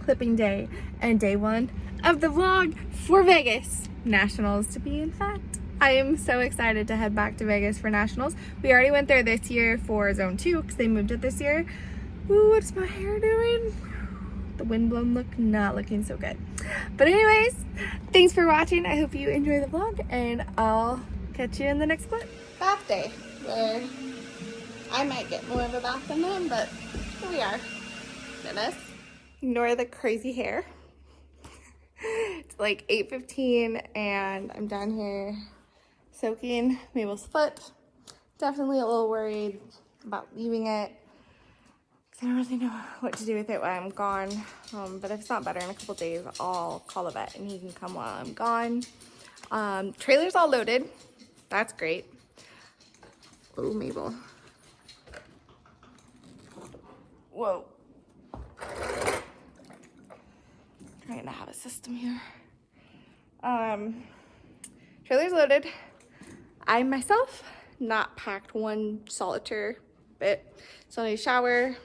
clipping day and day one of the vlog for Vegas Nationals to be in fact. I am so excited to head back to Vegas for Nationals. We already went there this year for Zone 2 because they moved it this year. Ooh, what's my hair doing? The windblown look not looking so good. But anyways, thanks for watching. I hope you enjoy the vlog and I'll catch you in the next clip. Bath day, where I might get more of a bath than them, but here we are. Goodness. Ignore the crazy hair. It's like 8:15 and I'm down here soaking Mabel's foot. Definitely a little worried about leaving it. I don't really know what to do with it while I'm gone, but if it's not better in a couple days, I'll call the vet and he can come while I'm gone. Trailer's all loaded. That's great. Oh, Mabel. Whoa. Trying to have a system here. Trailer's loaded. I myself not packed one solitaire bit. So I need a shower,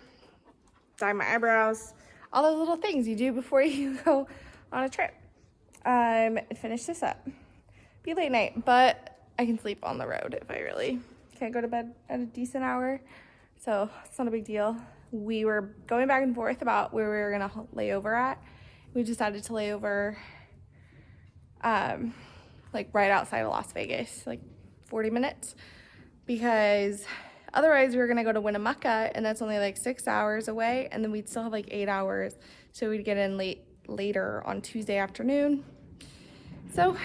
dye my eyebrows, all those little things you do before you go on a trip. And finish this up. Be late night, but I can sleep on the road if I really can't go to bed at a decent hour. So it's not a big deal. We were going back and forth about where we were gonna lay over at. We decided to lay over like right outside of Las Vegas, like 40 minutes, because otherwise we were gonna go to Winnemucca and that's only like 6 hours away, and then we'd still have like 8 hours, so we'd get in later on Tuesday afternoon. So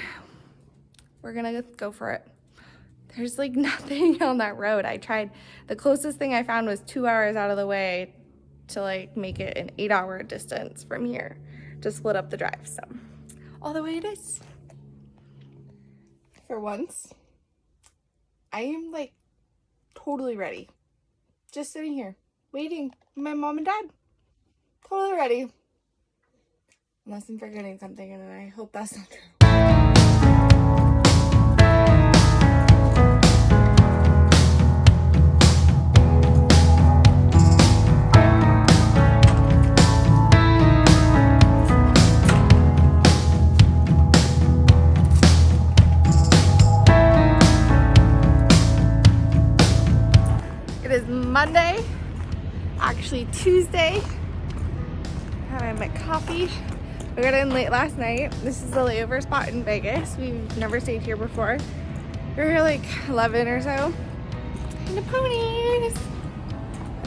we're gonna go for it. There's like nothing on that road. I tried, the closest thing I found was 2 hours out of the way to like make it an 8-hour distance from here to split up the drive. So all the way it is. For once, I am like totally ready. Just sitting here, waiting for my mom and dad. Totally ready. Unless I'm forgetting something, and I hope that's not true. It is Monday, actually Tuesday. Having my coffee. We got in late last night. This is the layover spot in Vegas. We've never stayed here before. We were here like 11 or so. And the ponies.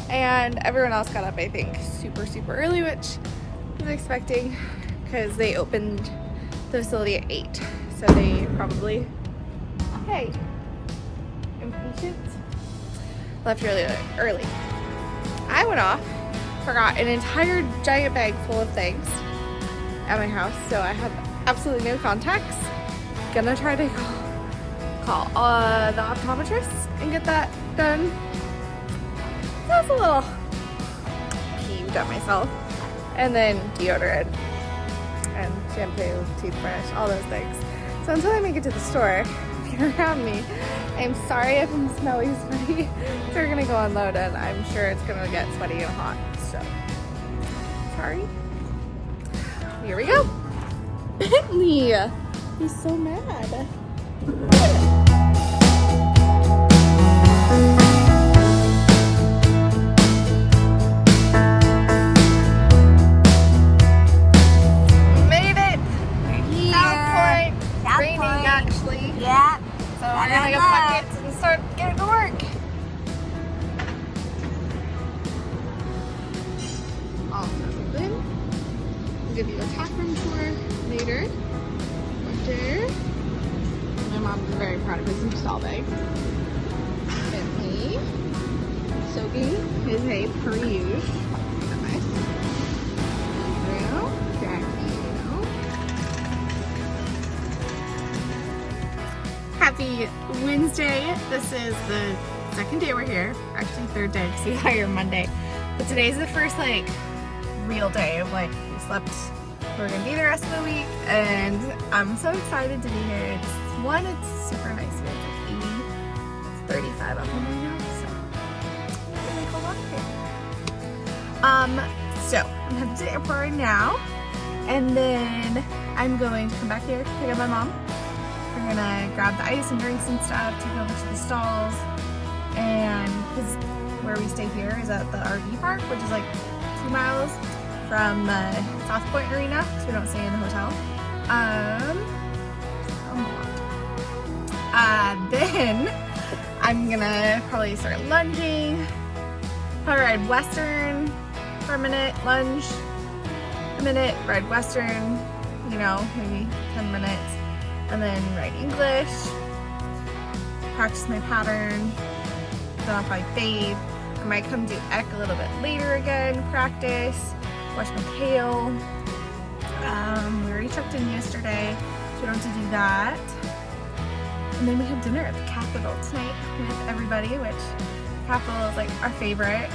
And everyone else got up, I think, super early, which I was expecting because they opened the facility at 8. So they probably, hey, impatient, left really early. I went off, forgot an entire giant bag full of things at my house, so I have absolutely no contacts. Gonna try to call the optometrist and get that done. So I was a little peeved at myself. And then deodorant and shampoo, toothbrush, all those things. So until I make it to the store, if you're around me, I'm sorry if I'm smelly sweaty. So we're gonna go unload and I'm sure it's gonna get sweaty and hot, so sorry. Here we go. Bentley, he's so mad. Made it. South Point. Raining actually. Yeah. So we're gonna go buckets and start getting to work. All open. I'll give you a tack room tour later. After. My mom's very proud of his install bag. Bentley. Soaking his hay per use. Nice. Now, Jackie. Happy Wednesday. This is the second day we're here. Actually, third day because we got here Monday. But today's the first like real day of like we slept. We're gonna be the rest of the week, and I'm so excited to be here. It's super nice here. It's like 80, it's 35 up in right now, so it's really cold out here. So I'm headed to the airport right now, and then I'm going to come back here to pick up my mom. We're gonna grab the ice and drinks and stuff, take over to the stalls, and because where we stay here is at the RV park, which is like 2 miles from the South Point Arena, so we don't stay in the hotel. Then I'm gonna probably start lunging, probably ride Western for a minute, lunge a minute, ride Western, you know, maybe 10 minutes, and then ride English, practice my pattern, then I'll probably fade. I might come do Eck a little bit later again, practice, wash my tail. We already checked in yesterday, so we don't have to do that. And then we have dinner at the Capitol tonight with everybody, which Capitol is like our favorite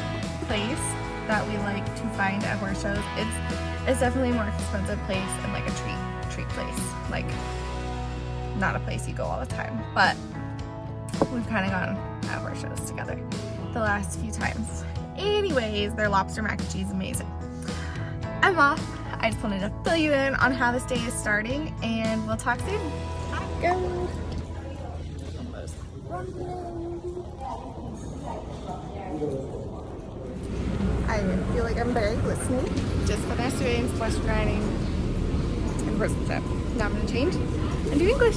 place that we like to find at horse shows. It's definitely a more expensive place and like a treat place. Like not a place you go all the time, but we've kind of gone at horse shows together the last few times. Anyways, their lobster mac and cheese is amazing. I'm off. I just wanted to fill you in on how this day is starting, and we'll talk soon. Go. I feel like I'm very glistening. Just finished doing squash grinding and horsemanship. Now I'm going to change and do English.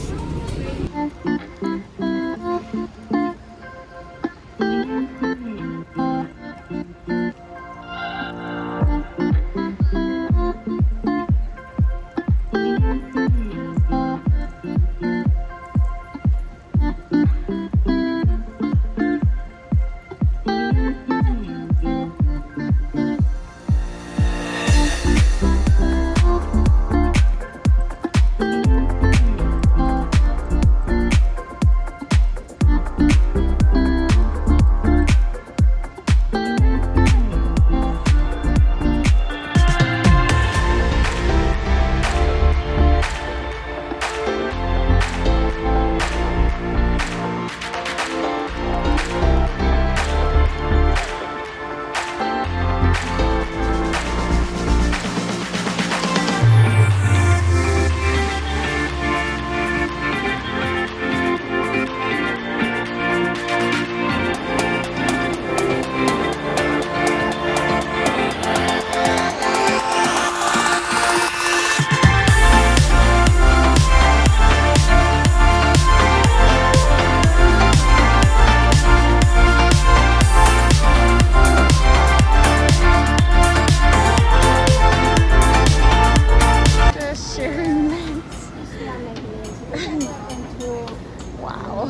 Wow.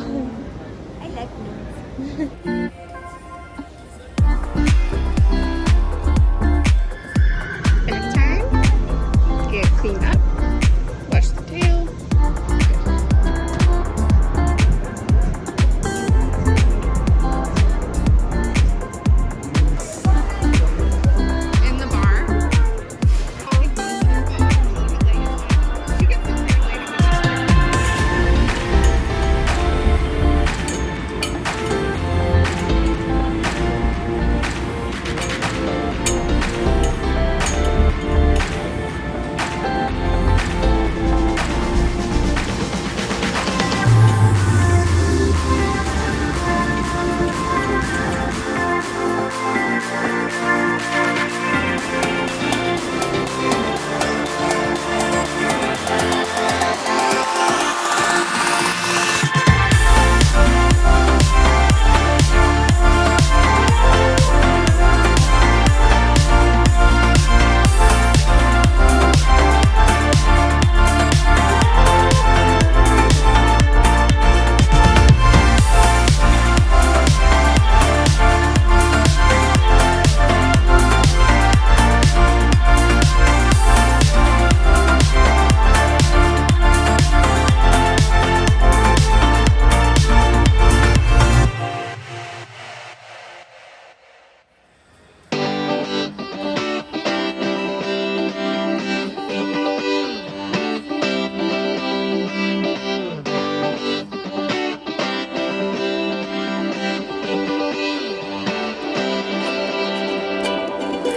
I like mints. Back time. Get cleaned up. Wash the tail. In the bar.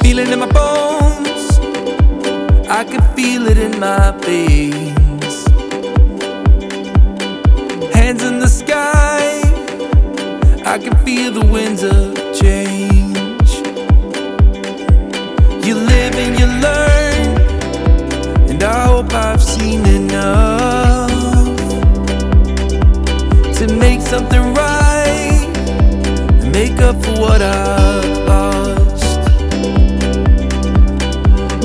Feeling in my bones. I can feel it in my veins. Hands in the sky, I can feel the winds of change. You live and you learn, and I hope I've seen enough to make something right and make up for what I've lost.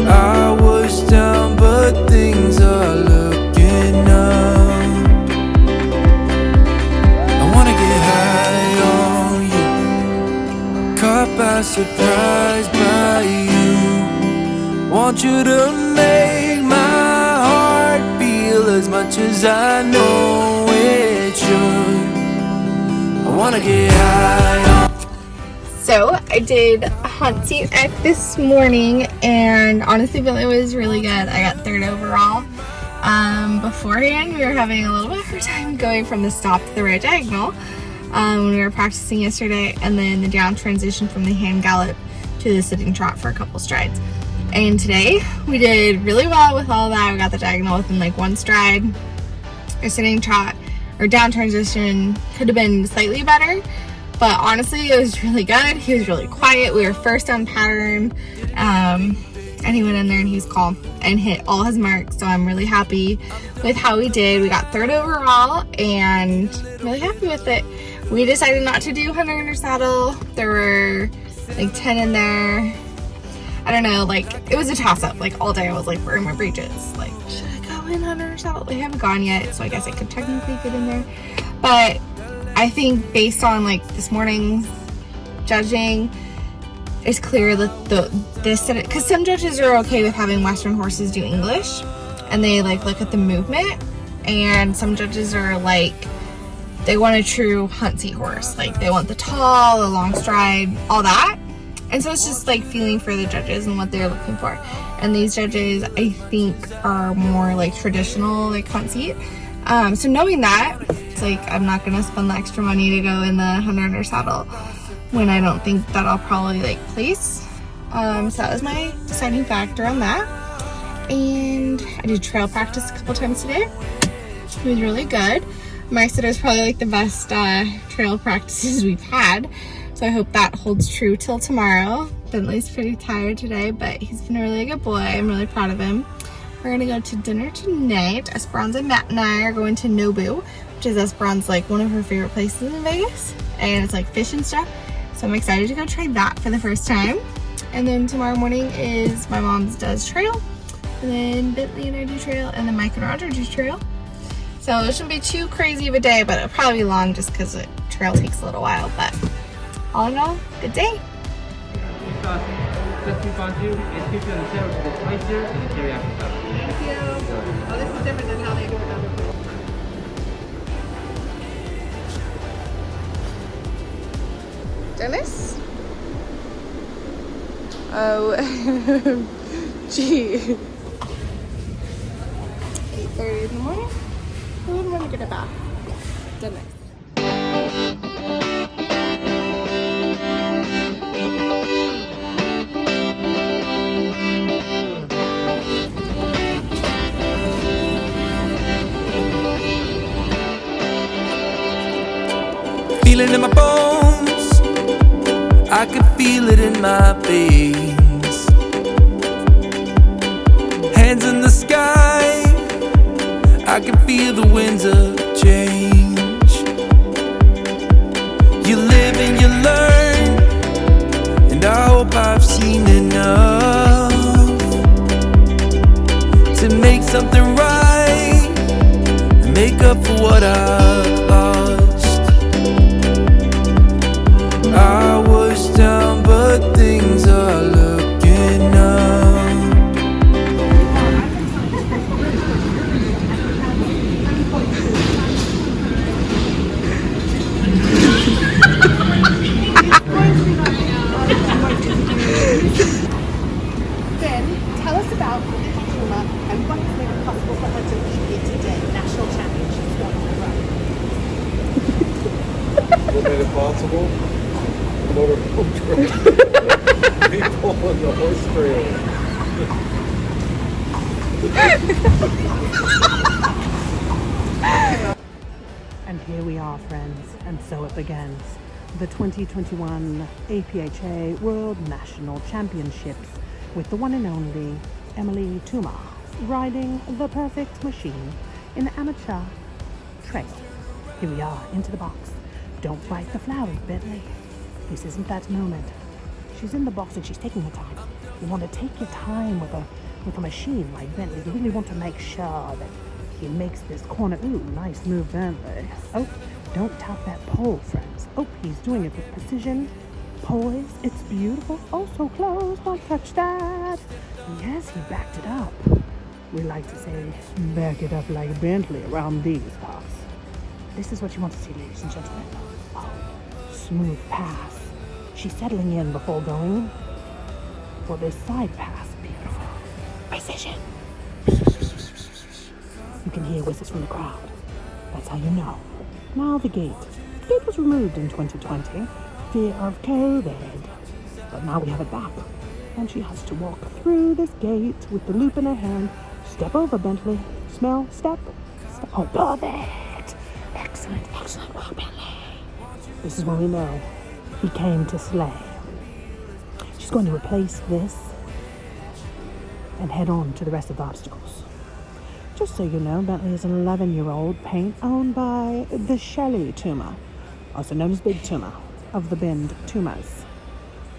I was down, but things are looking up. I wanna get high on you, caught by surprise by you. Want you to make my heart feel as much as I know it should. I wanna get high on. So I did a hunt seat egg this morning, and honestly feeling it was really good. I got 3rd overall. Beforehand we were having a little bit of a time going from the stop to the right diagonal when we were practicing yesterday, and then the down transition from the hand gallop to the sitting trot for a couple strides. And today we did really well with all that. We got the diagonal within like 1 stride. Our sitting trot or down transition could have been slightly better, but honestly it was really good. He was really quiet. We were first on pattern, and he went in there and he was calm and hit all his marks, so I'm really happy with how we did. We got 3rd overall and really happy with it. We decided not to do hunter under saddle. There were like 10 in there. I don't know, like it was a toss-up. Like all day I was like, where are my breeches? Like, should I go in hunter under saddle? They haven't gone yet, so I guess I could technically get in there. But I think based on like this morning's judging, it's clear that this, because some judges are okay with having Western horses do English and they like look at the movement, and some judges are like, they want a true hunt seat horse. Like they want the tall, the long stride, all that. And so it's just like feeling for the judges and what they're looking for. And these judges, I think, are more like traditional, like hunt seat. So knowing that, it's like I'm not gonna spend the extra money to go in the hunter under saddle when I don't think that I'll probably like place. So that was my deciding factor on that. And I did trail practice a couple times today. It was really good. Mike said it was probably like the best trail practices we've had. So I hope that holds true till tomorrow. Bentley's pretty tired today, but he's been a really good boy. I'm really proud of him. We're gonna go to dinner tonight. Esperanza, Matt, and I are going to Nobu, which is Esperanza's like one of her favorite places in Vegas. And it's like fish and stuff. So I'm excited to go try that for the first time. And then tomorrow morning is my mom's does trail. And then Bentley and I do trail, and then Mike and Roger do trail. So it shouldn't be too crazy of a day, but it'll probably be long just because the trail takes a little while. But all in all, good day. Thank you. Oh, this is different than how they do it other places. Dennis? Oh, gee. 8:30 in the morning. Who would want to get a bath? Dennis. Feeling in my bones, I can feel it in my veins. Hands in the sky, I can feel the winds of change. You live and you learn, and I hope I've seen enough to make something right and make up for what I've lost. I was down, but things are looking up. Ben, tell us about Puma and what has made it possible for her to lead it today, national championships going in a row. What made it possible? Motorhome trail. People on the horse trail. And here we are, friends, and so it begins. The 2021 APHA World National Championships with the one and only Emily Tuma riding the perfect machine in amateur trail. Here we are, into the box. Don't bite the flowers, Bentley. This isn't that moment. She's in the box and she's taking her time. You want to take your time with a machine like Bentley. You really want to make sure that he makes this corner. Ooh, nice move, Bentley. Oh, don't tap that pole, friends. Oh, he's doing it with precision. Poise, it's beautiful. Oh, so close, don't touch that. Yes, he backed it up. We like to say, back it up like Bentley around these parts. This is what you want to see, ladies and gentlemen. Oh, smooth pass. She's settling in before going for this side pass. Beautiful. Precision. You can hear whistles from the crowd. That's how you know. Now the gate. The gate was removed in 2020. Fear of COVID. But now we have it back. And she has to walk through this gate with the loop in her hand. Step over, Bentley. Smell, step. Oh, perfect. Excellent, excellent work, Bentley. This is when we know he came to slay. She's going to replace this and head on to the rest of the obstacles. Just so you know, Bentley is an 11-year-old paint owned by the Shelley Tuma, also known as Big Tuma, of the Bend Tumas.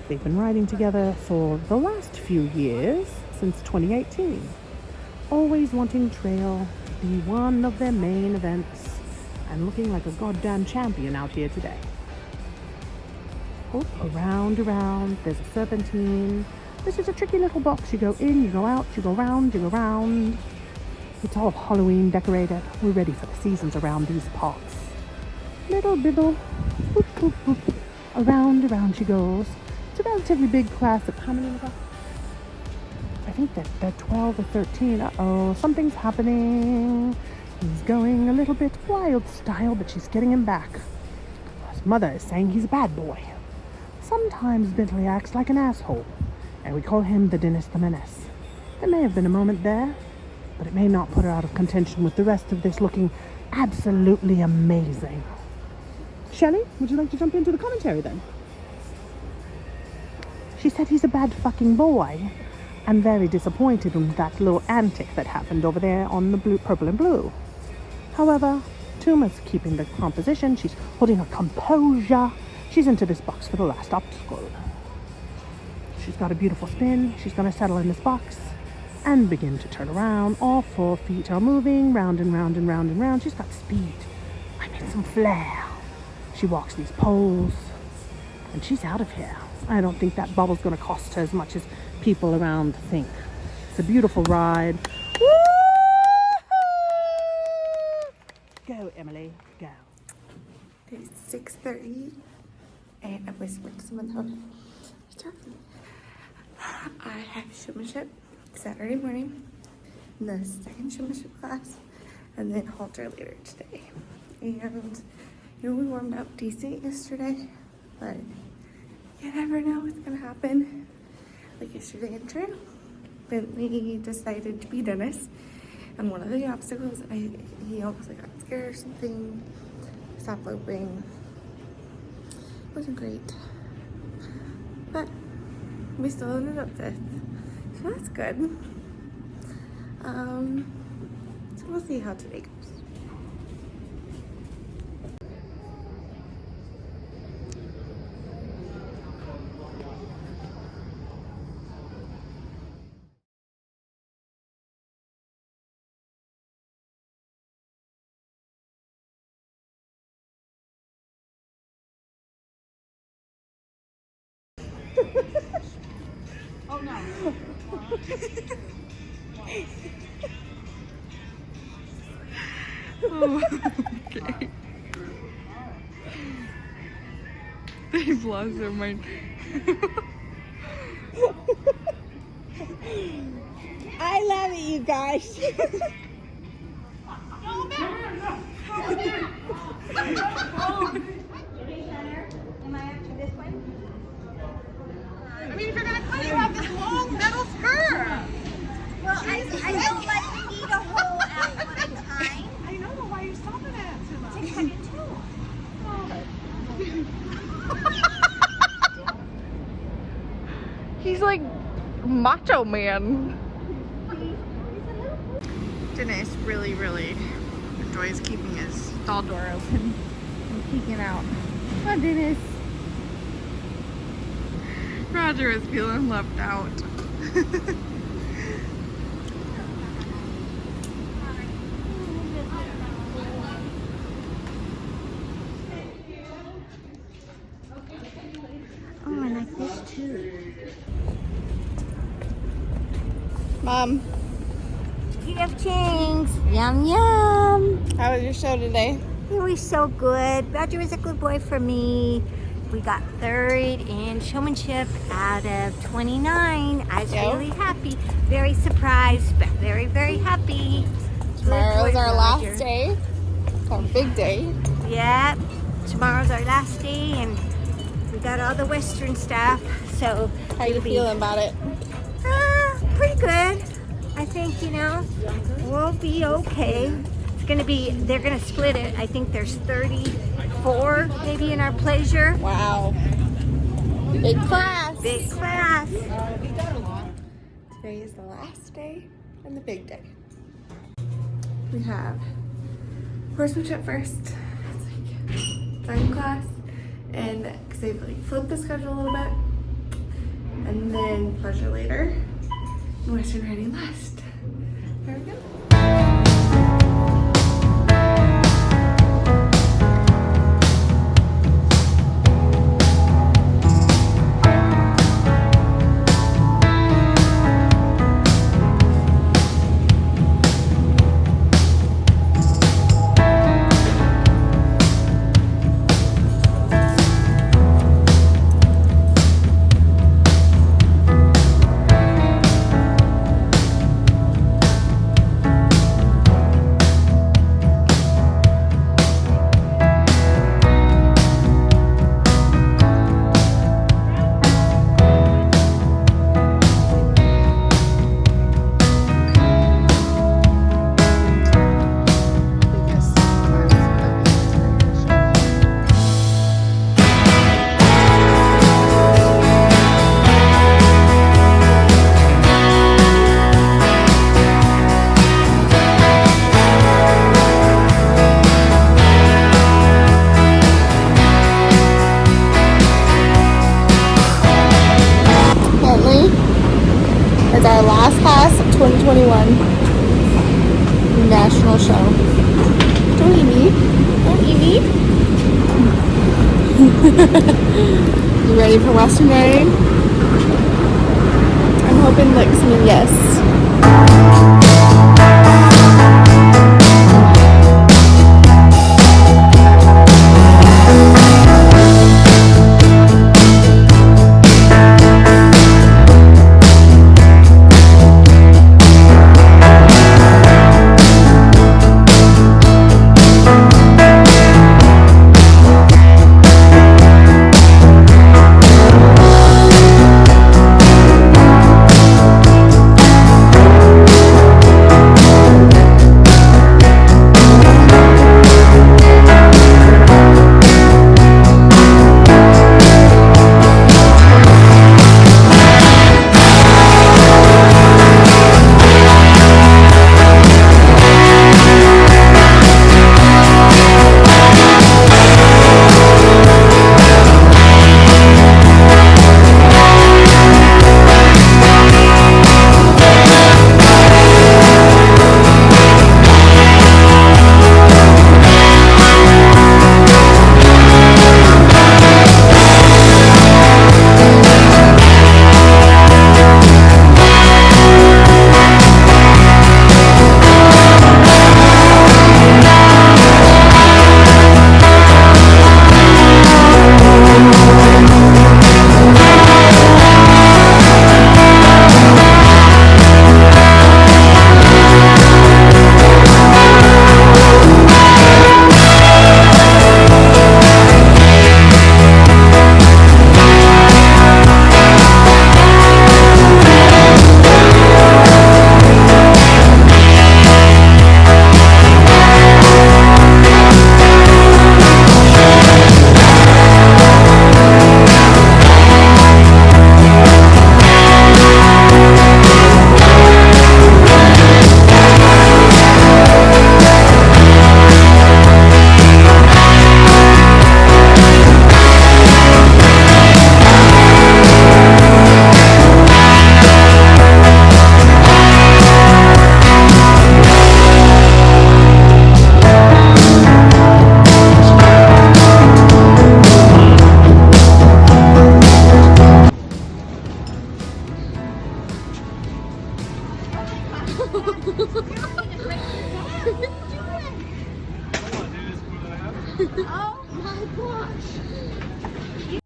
They've been riding together for the last few years, since 2018. Always wanting trail to be one of their main events and looking like a goddamn champion out here today. Oh, around, there's a serpentine. This is a tricky little box. You go in, you go out, you go round, you go round. It's all Halloween decorated. We're ready for the seasons around these parts. Little bibble. Boop, boop, boop. Around she goes. It's a relatively big class of how many of us? I think they're 12 or 13. Uh-oh, something's happening. He's going a little bit wild style, but she's getting him back. His mother is saying he's a bad boy. Sometimes Bentley acts like an asshole, and we call him the Dennis the Menace. There may have been a moment there, but it may not put her out of contention with the rest of this looking absolutely amazing. Shelley, would you like to jump into the commentary then? She said he's a bad fucking boy, and very disappointed in that little antic that happened over there on the purple and blue. However, Tuma's keeping the composition. She's holding her composure. She's into this box for the last obstacle. She's got a beautiful spin. She's going to settle in this box and begin to turn around. All 4 feet are moving round and round and round and round. She's got speed. I mean, some flair. She walks these poles, and she's out of here. I don't think that bubble's going to cost her as much as people around think. It's a beautiful ride. Woo! Go, Emily, go. It's 6:30 and I whispered to someone else. I have showmanship Saturday morning, the second showmanship class, and then halter later today. And we warmed up decent yesterday, but you never know what's gonna happen. Like yesterday in trail, Bentley decided to be Dennis, and one of the obstacles, he almost got scared or something, stopped loping. It wasn't great, but we still ended up 5th, so that's good. So we'll see how today goes. Oh no. Oh, okay. They've lost their mind. I love it, you guys. I mean, if you're gonna cut, you have this long metal skirt. Well, I don't like macho man. Dennis really enjoys keeping his stall door open and peeking out. Come on, Dennis. Roger is feeling left out. Oh, I like this too. Mom, Gift things. Yum, yum. how was your show today? It was so good. Roger was a good boy for me. We got third in showmanship out of 29. I was Yep. really happy. Very surprised, but very happy. Good Tomorrow's boy, our Roger. last day. It's our big day. Yep. Tomorrow's our last day, and we got all the Western stuff. So How you it'll be- feeling about it? Pretty good. I think, we'll be okay. It's gonna be, they're gonna split it. I think there's 34 maybe in our pleasure. Wow. Big class. Big class. Today is the last day and the big day. We have horsemanship first. It's like time class, and because they've like flipped the schedule a little bit, and then pleasure later, and Western riding last. There we go. It's our last class of 2021 National Show. Don't eat me. Don't eat me. You ready for Western riding? I'm hoping Lick's me yes. Oh my gosh.